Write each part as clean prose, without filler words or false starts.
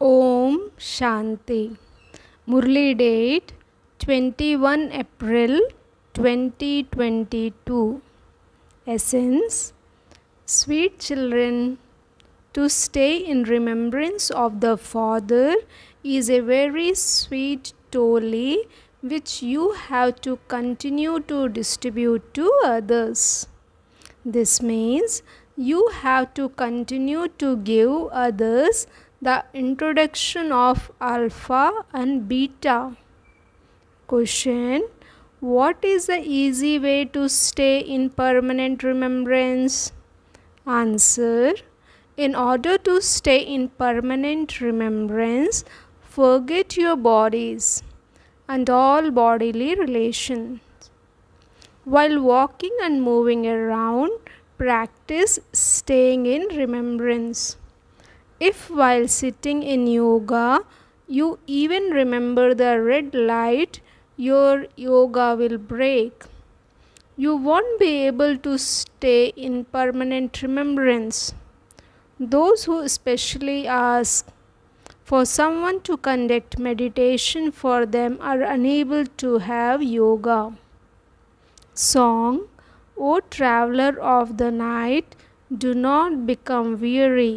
Om Shanti. Murli date 21 April 2022. Essence. Sweet children, to stay in remembrance of the Father is a very sweet toll which you have to continue to distribute to others. This means you have to continue to give others the introduction of alpha and beta. Question: what is the easy way to stay in permanent remembrance? Answer: in order to stay in permanent remembrance, forget your bodies and all bodily relations. While walking and moving around, practice staying in remembrance. If while sitting in yoga, you even remember the red light, your yoga will break. You won't be able to stay in permanent remembrance. Those who especially ask for someone to conduct meditation for them are unable to have yoga. Song: O traveler of the night, do not become weary.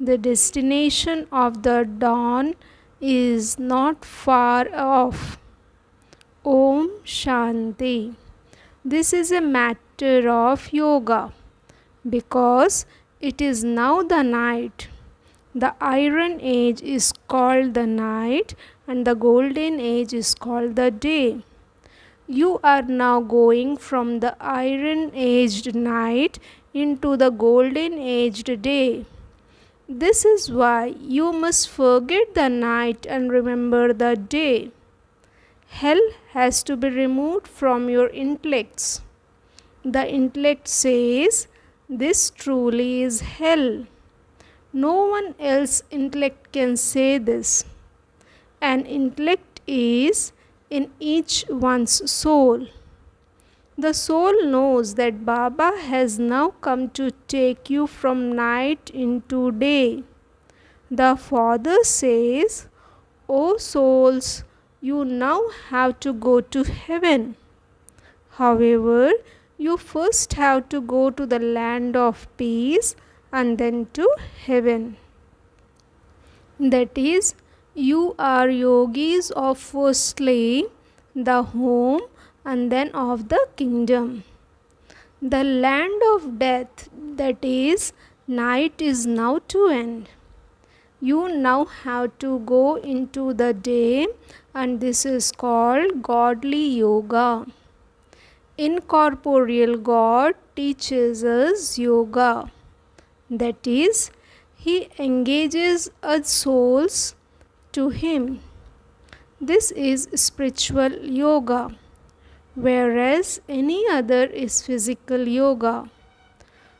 The destination of the dawn is not far off. Om Shanti. This is a matter of yoga because it is now the night. The iron age is called the night and the golden age is called the day. You are now going from the iron aged night into the golden aged day. This is why you must forget the night and remember the day. Hell has to be removed from your intellects. The intellect says, this truly is hell. No one else's intellect can say this. An intellect is in each one's soul. The soul knows that Baba has now come to take you from night into day. The Father says, O souls, you now have to go to heaven. However, you first have to go to the land of peace and then to heaven. That is, you are yogis of firstly the home and then of the kingdom. The land of death, that is, night, is now to end. You now have to go into the day, and this is called godly yoga. Incorporeal God teaches us yoga. That is, He engages us souls to Him. This is spiritual yoga, whereas any other is physical yoga.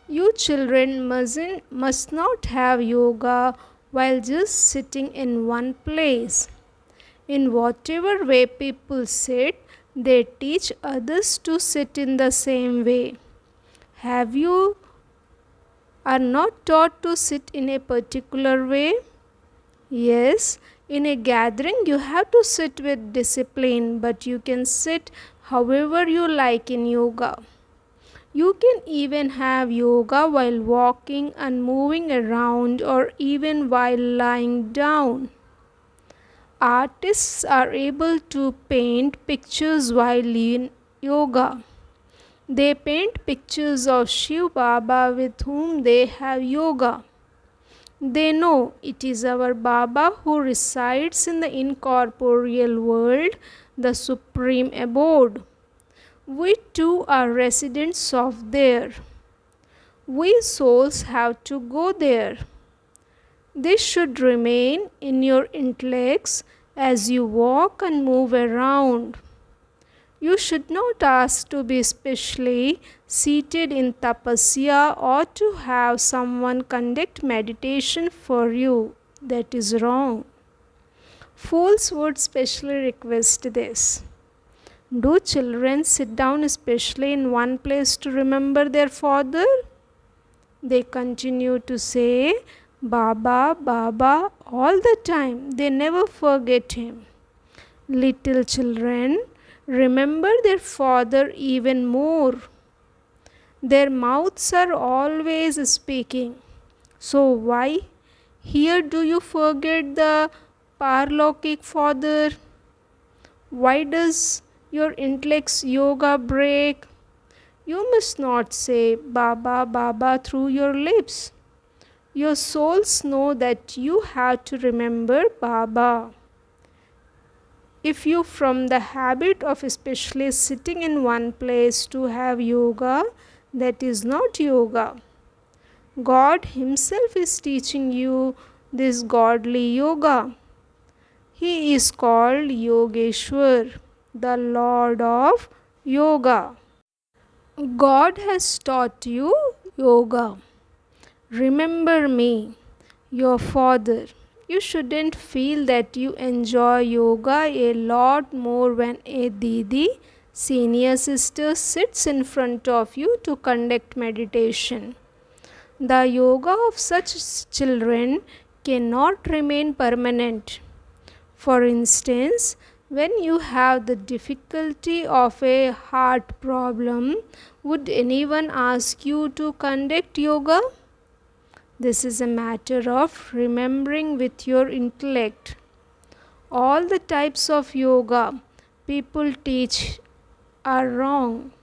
You children must not have yoga while just sitting in one place. In whatever way people sit, they teach others to sit in the same way. Have you are not taught to sit in a particular way? Yes, in a gathering you have to sit with discipline, but you can sit however you like in yoga. You can even have yoga while walking and moving around, or even while lying down. Artists are able to paint pictures while in yoga. They paint pictures of Shiv Baba with whom they have yoga. They know it is our Baba who resides in the incorporeal world, the supreme abode. We too are residents of there. We souls have to go there. This should remain in your intellects as you walk and move around. You should not ask to be specially seated in tapasya or to have someone conduct meditation for you. That is wrong. Fools would specially request this. Do children sit down especially in one place to remember their father? They continue to say Baba, Baba all the time. They never forget him. Little children remember their father even more. Their mouths are always speaking. So why here do you forget the Parlokik father? Why does your intellect's yoga break? You must not say Baba, Baba through your lips. Your souls know that you have to remember Baba. If you from the habit of especially sitting in one place to have yoga, that is not yoga. God himself is teaching you this godly yoga. He is called Yogeshwar, the Lord of Yoga. God has taught you yoga. Remember me, your father. You shouldn't feel that you enjoy yoga a lot more when a Didi, senior sister, sits in front of you to conduct meditation. The yoga of such children cannot remain permanent. For instance, when you have the difficulty of a heart problem, would anyone ask you to conduct yoga? This is a matter of remembering with your intellect. All the types of yoga people teach are wrong.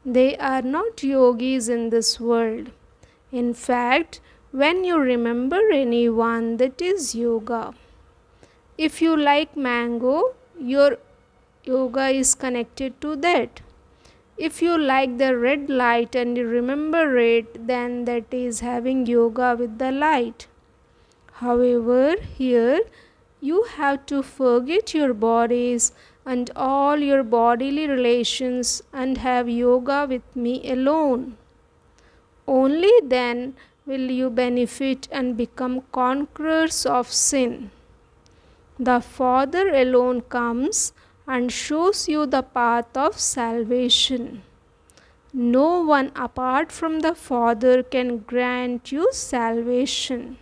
They are not yogis in this world. In fact, when you remember anyone, that is yoga. If you like mango, your yoga is connected to that. If you like the red light and you remember it, then that is having yoga with the light. However, here you have to forget your bodies and all your bodily relations and have yoga with me alone. Only then will you benefit and become conquerors of sin. The Father alone comes and shows you the path of salvation. No one apart from the Father can grant you salvation.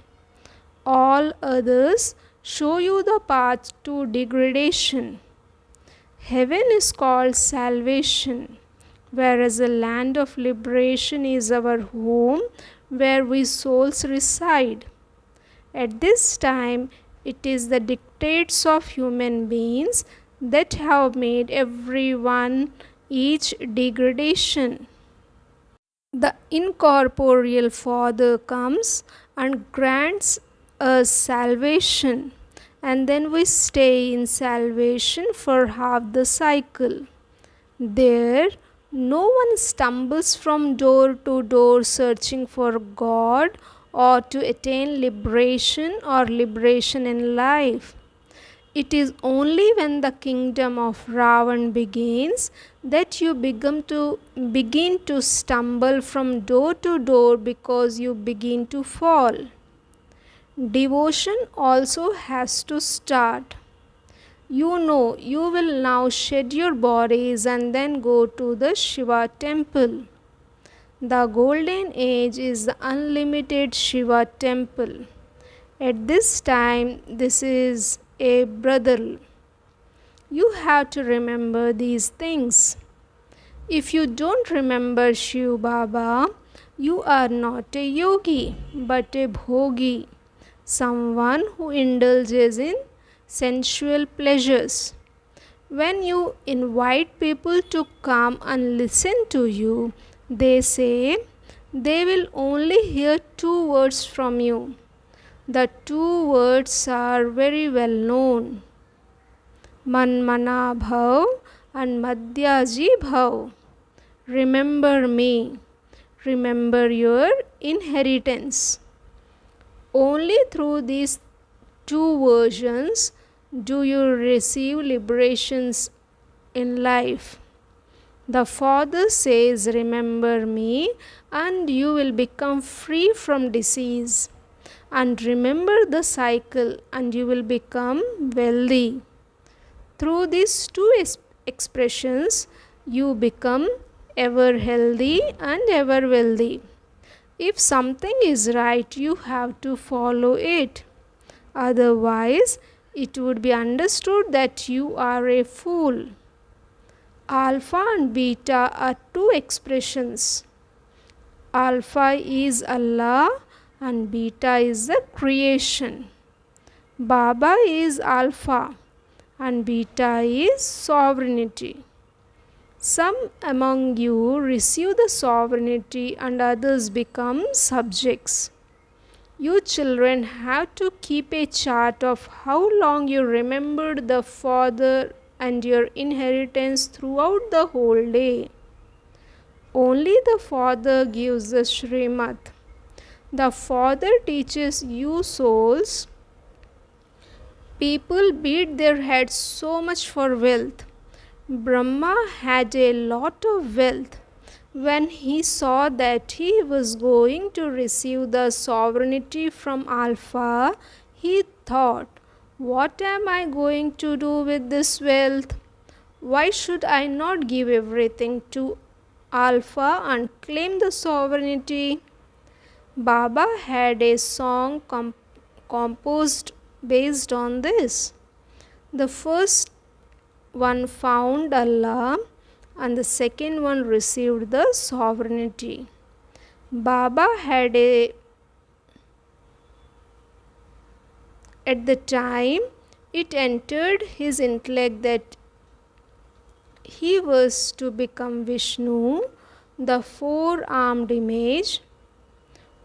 All others show you the path to degradation. Heaven is called salvation, whereas the land of liberation is our home where we souls reside. At this time, it is the dictates of human beings that have made everyone each degradation. The incorporeal Father comes and grants us salvation, and then we stay in salvation for half the cycle. There, no one stumbles from door to door searching for God or to attain liberation or liberation in life. It is only when the kingdom of Ravan begins that you begin to stumble from door to door because you begin to fall. Devotion also has to start. You know you will now shed your bodies and then go to the Shiva temple. The golden age is the unlimited Shiva temple. At this time, this is a brother. You have to remember these things. If you don't remember Shiv Baba, you are not a yogi but a bhogi, someone who indulges in sensual pleasures. When you invite people to come and listen to you, they say they will only hear 2 words from you. The 2 words are very well known: Manmana Bhav and Madhyaji Bhav. Remember me. Remember your inheritance. Only through these 2 versions do you receive liberations in life. The Father says, remember me, and you will become free from disease. And remember the cycle, and you will become wealthy. Through these 2 expressions, you become ever healthy and ever wealthy. If something is right, you have to follow it. Otherwise, it would be understood that you are a fool. Alpha and beta are two expressions. Alpha is Allah and beta is the creation. Baba is Alpha and beta is sovereignty. Some among you receive the sovereignty and others become subjects. You children have to keep a chart of how long you remembered the Father and your inheritance throughout the whole day. Only the Father gives the Srimad. The Father teaches you souls. People beat their heads so much for wealth. Brahma had a lot of wealth. When he saw that he was going to receive the sovereignty from Alpha, he thought, "What am I going to do with this wealth? Why should I not give everything to Alpha and claim the sovereignty?" Baba had a song composed based on this. The first one found Allah and the second one received the sovereignty. Baba had at the time it entered his intellect that he was to become Vishnu, the four-armed image.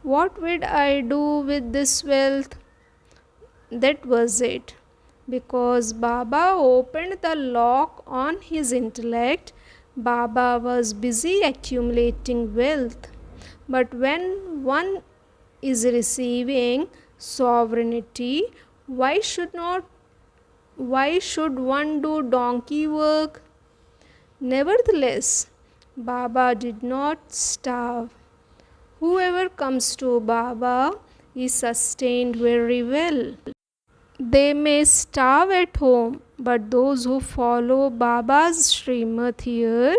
What would I do with this wealth? That was it. Because Baba opened the lock on his intellect, Baba was busy accumulating wealth. But when one is receiving sovereignty, why should one do donkey work? Nevertheless, Baba did not starve. Whoever comes to Baba is sustained very well. They may starve at home, but those who follow Baba's Srimad here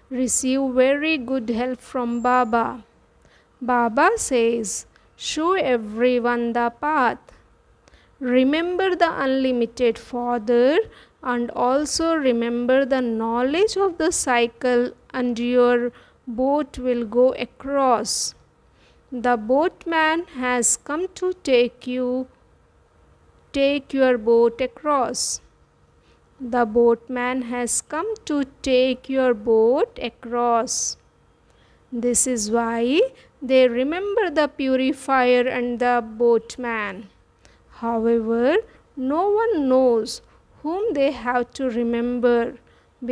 receive very good help from Baba. Baba says, "Show everyone the path. Remember the unlimited Father and also remember the knowledge of the cycle, and your boat will go across. The boatman has come to take your boat across. The boatman has come to take your boat across." This is why they remember the purifier and the boatman. However, no one knows whom they have to remember,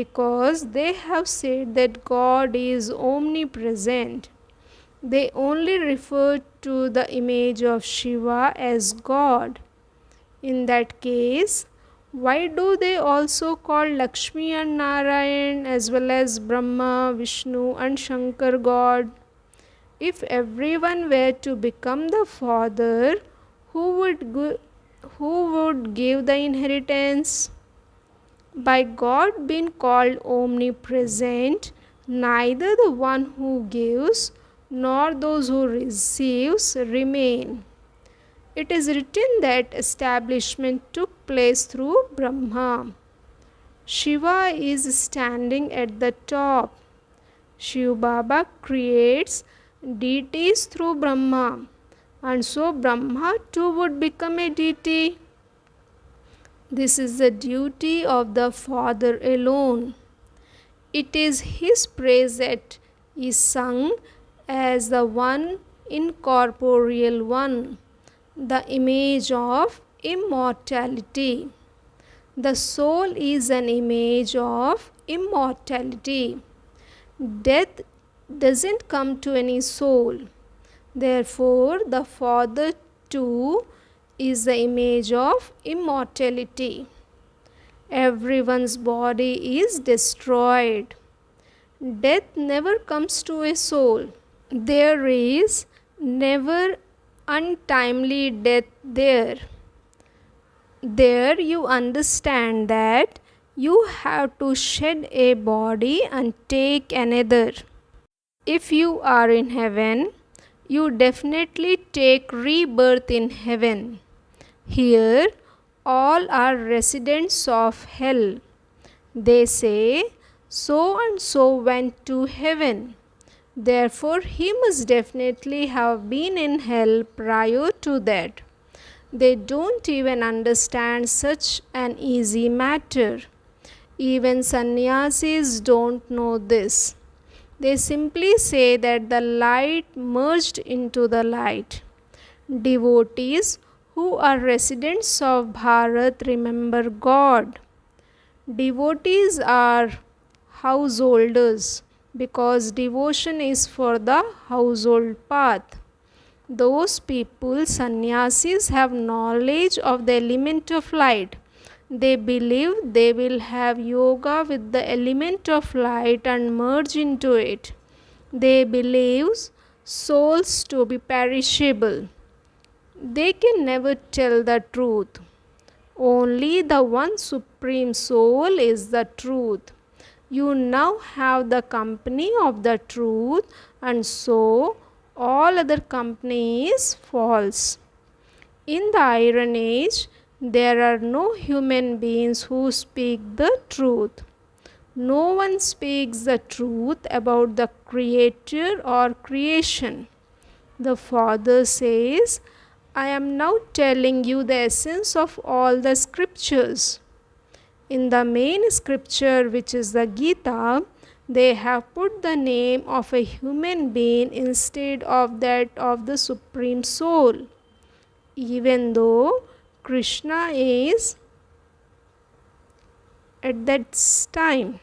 because they have said that God is omnipresent. They only refer to the image of Shiva as God. In that case, why do they also call Lakshmi and Narayan as well as Brahma, Vishnu and Shankar God? If everyone were to become the Father, who would give the inheritance? By God being called omnipresent, neither the one who gives nor those who receives remain. It is written that establishment took place through Brahma. Shiva is standing at the top. Shiv Baba creates deities through Brahma, and so Brahma too would become a deity. This is the duty of the Father alone. It is his praise that is sung as the one incorporeal one, the image of immortality. The soul is an image of immortality. Death doesn't come to any soul. Therefore, the Father too is the image of immortality. Everyone's body is destroyed. Death never comes to a soul. There is never untimely death there. There you understand that you have to shed a body and take another. If you are in heaven, you definitely take rebirth in heaven. Here, all are residents of hell. They say, so and so went to heaven. Therefore, he must definitely have been in hell prior to that. They don't even understand such an easy matter. Even sannyasis don't know this. They simply say that the light merged into the light. Devotees who are residents of Bharat remember God. Devotees are householders because devotion is for the household path. Those people, sannyasis, have knowledge of the element of light. They believe they will have yoga with the element of light and merge into it. They believe souls to be perishable. They can never tell the truth. Only the one supreme soul is the truth. You now have the company of the truth, and so all other company is false. In the Iron Age, there are no human beings who speak the truth. No one speaks the truth about the Creator or creation. The Father says, I am now telling you the essence of all the scriptures. In the main scripture, which is the Gita, they have put the name of a human being instead of that of the Supreme Soul. Even though Krishna is at that time.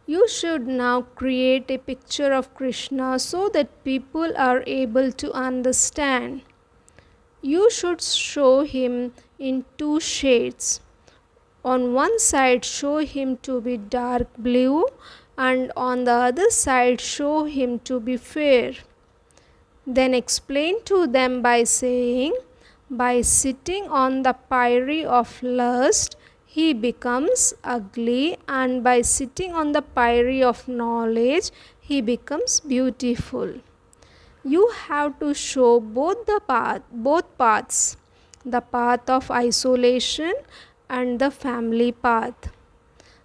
You should now create a picture of Krishna so that people are able to understand. You should show him in two shades. On one side, show him to be dark blue, and on the other side, show him to be fair. Then explain to them by saying, by sitting on the pyre of lust, he becomes ugly, and by sitting on the pyre of knowledge, he becomes beautiful. You have to show both paths, the path of isolation and the family path.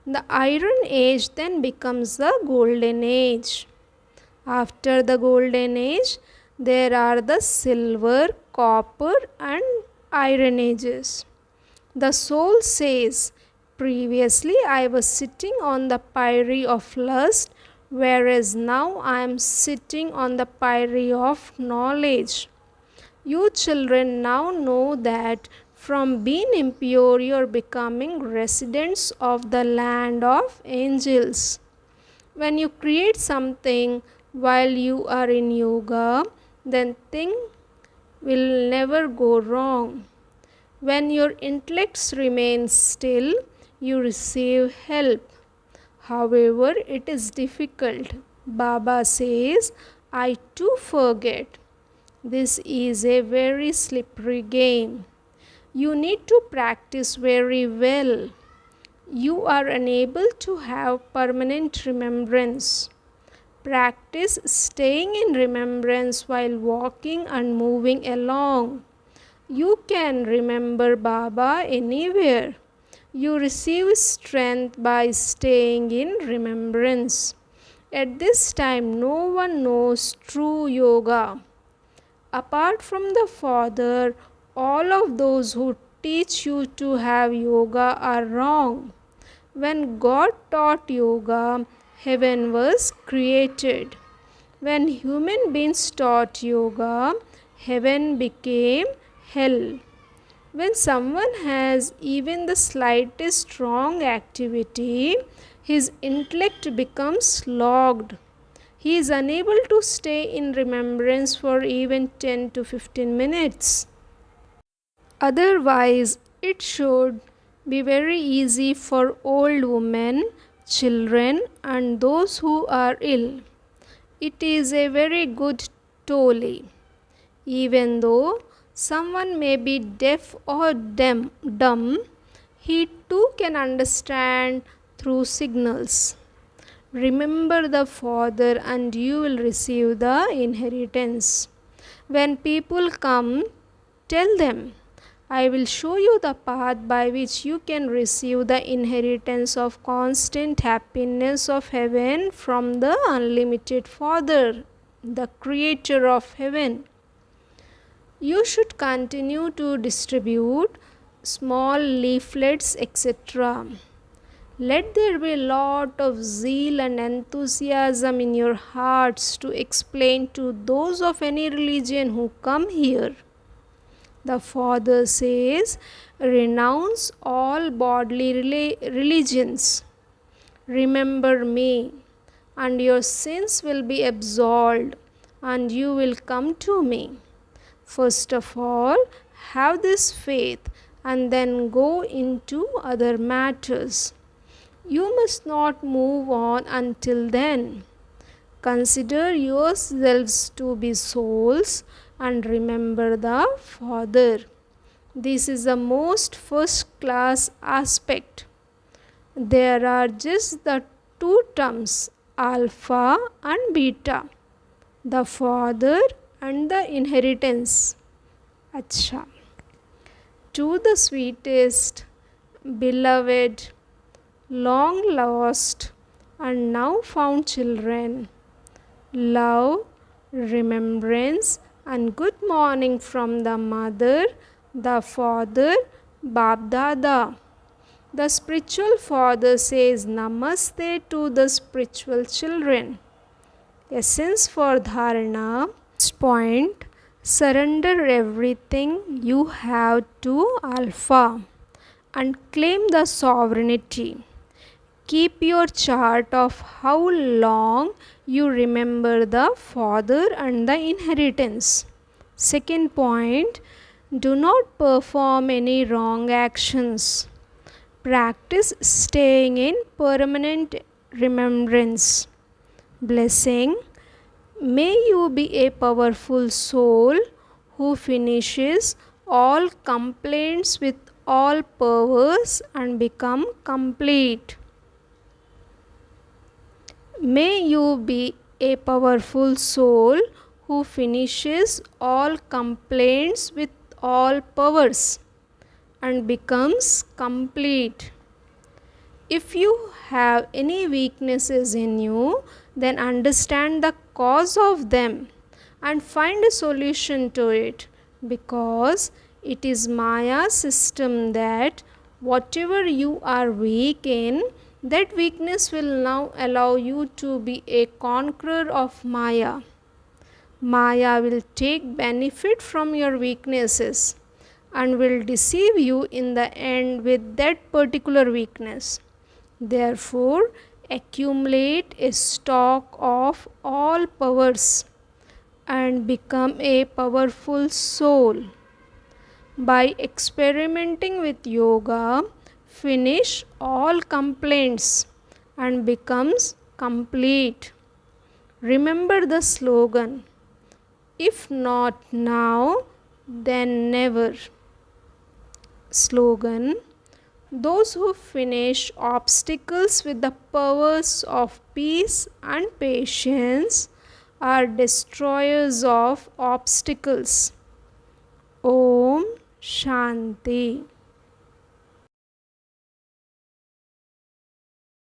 The Iron Age then becomes the Golden Age. After the Golden Age, there are the Silver, Copper, and Iron Ages. The soul says, previously I was sitting on the pyre of lust, whereas now I am sitting on the pyre of knowledge. You children now know that from being impure you are becoming residents of the land of angels. When you create something while you are in yoga, then things will never go wrong. When your intellects remain still, you receive help. However, it is difficult. Baba says, I too forget. This is a very slippery game. You need to practice very well. You are unable to have permanent remembrance. Practice staying in remembrance while walking and moving along. You can remember Baba anywhere. You receive strength by staying in remembrance. At this time, no one knows true yoga. Apart from the Father, all of those who teach you to have yoga are wrong. When God taught yoga, heaven was created. When human beings taught yoga, heaven became hell. When someone has even the slightest wrong activity, his intellect becomes logged. He is unable to stay in remembrance for even 10 to 15 minutes. Otherwise, it should be very easy for old women, children, and those who are ill. It is a very good toll. Even though someone may be deaf or dumb, he too can understand through signals. Remember the Father and you will receive the inheritance. When people come, tell them, I will show you the path by which you can receive the inheritance of constant happiness of heaven from the unlimited Father, the Creator of heaven. You should continue to distribute small leaflets, etc. Let there be a lot of zeal and enthusiasm in your hearts to explain to those of any religion who come here. The Father says, renounce all bodily religions. Remember me, and your sins will be absolved, and you will come to me. First of all, have this faith, and then go into other matters. You must not move on until then. Consider yourselves to be souls and remember the Father. This is the most first class aspect. There are just the two terms, alpha and beta, the Father and the inheritance. Acha. To the sweetest, beloved, long lost and now found children, love, remembrance and good morning from the mother, the father, Bab Dada. The spiritual father says namaste to the spiritual children. Essence for dharana. Next point, surrender everything you have to Alpha and claim the sovereignty. Keep your chart of how long you remember the Father and the inheritance. Second point, do not perform any wrong actions. Practice staying in permanent remembrance. Blessing, may you be a powerful soul who finishes all complaints with all powers and become complete. May you be a powerful soul who finishes all complaints with all powers and becomes complete. If you have any weaknesses in you, then understand the cause of them and find a solution to it, because it is Maya's system that whatever you are weak in, that weakness will now allow you to be a conqueror of Maya. Maya will take benefit from your weaknesses and will deceive you in the end with that particular weakness. Therefore, accumulate a stock of all powers and become a powerful soul. By experimenting with yoga, finish all complaints and becomes complete. Remember the slogan, if not now, then never. Slogan, those who finish obstacles with the powers of peace and patience are destroyers of obstacles. Om Shanti.